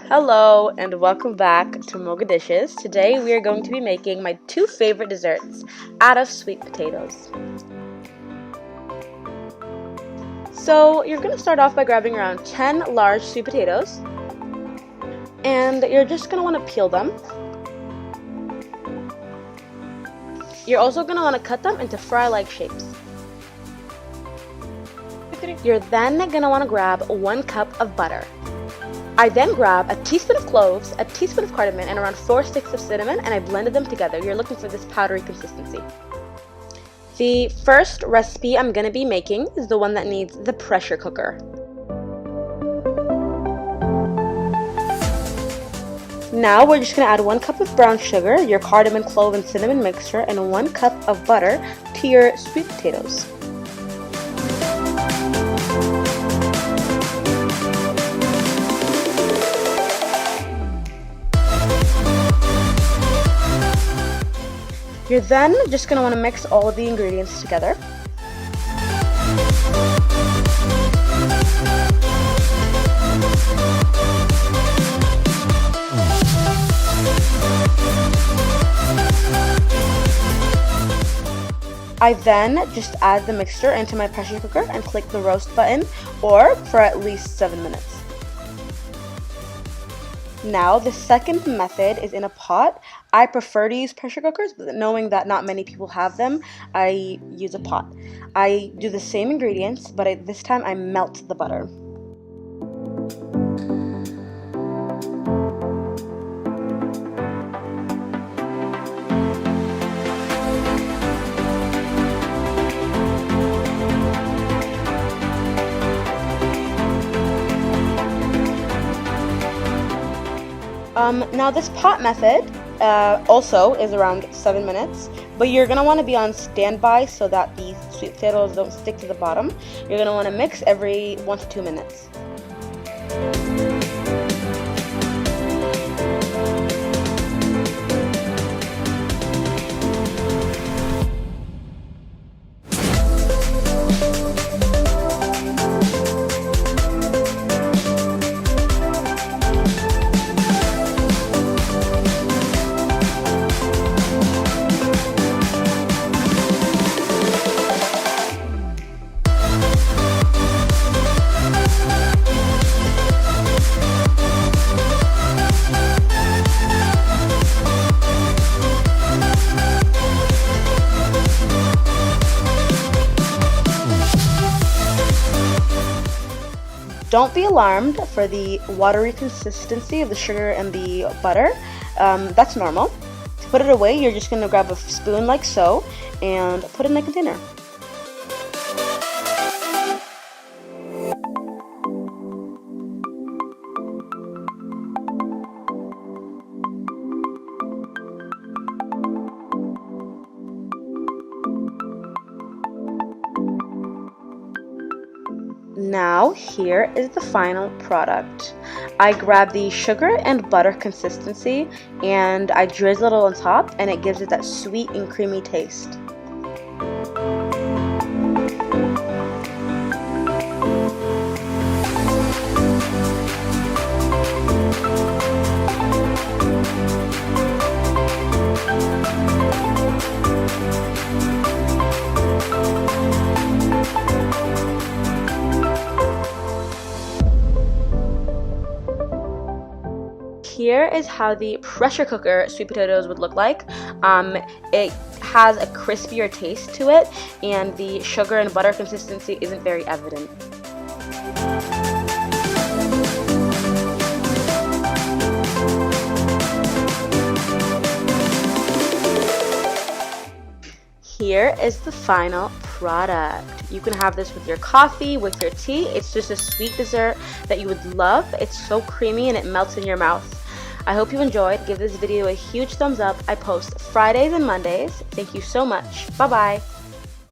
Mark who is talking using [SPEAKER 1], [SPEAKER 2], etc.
[SPEAKER 1] Hello and welcome back to Mocha Dishes. Today we are going to be making my two favorite desserts out of sweet potatoes. So you're going to start off by grabbing around 10 large sweet potatoes, and you're just going to want to peel them. You're also going to want to cut them into fry-like shapes. You're then going to want to grab 1 cup of butter. I then grab a teaspoon of cloves, a teaspoon of cardamom, and around 4 sticks of cinnamon, and I blended them together. You're looking for this powdery consistency. The first recipe I'm going to be making is the one that needs the pressure cooker. Now we're just going to add 1 cup of brown sugar, your cardamom, clove, and cinnamon mixture, and 1 cup of butter to your sweet potatoes. You're then just going to want to mix all of the ingredients together. I then just add the mixture into my pressure cooker and click the roast button, or for at least 7 minutes. Now, the second method is in a pot. I prefer to use pressure cookers, but knowing that not many people have them, I use a pot. I do the same ingredients, but this time I melt the butter. Now this pot method also is around 7 minutes, but you're going to want to be on standby so that the sweet potatoes don't stick to the bottom. You're going to want to mix every 1 to 2 minutes. Don't be alarmed for the watery consistency of the sugar and the butter. That's normal. To put it away, you're just going to grab a spoon like so and put it in a container. Now, here is the final product. I grab the sugar and butter consistency and I drizzle it on top, and it gives it that sweet and creamy taste. Here is how the pressure cooker sweet potatoes would look like. It has a crispier taste to it, and the sugar and butter consistency isn't very evident. Here is the final product. You can have this with your coffee, with your tea. It's just a sweet dessert that you would love. It's so creamy and it melts in your mouth. I hope you enjoyed. Give this video a huge thumbs up. I post Fridays and Mondays. Thank you so much. Bye-bye.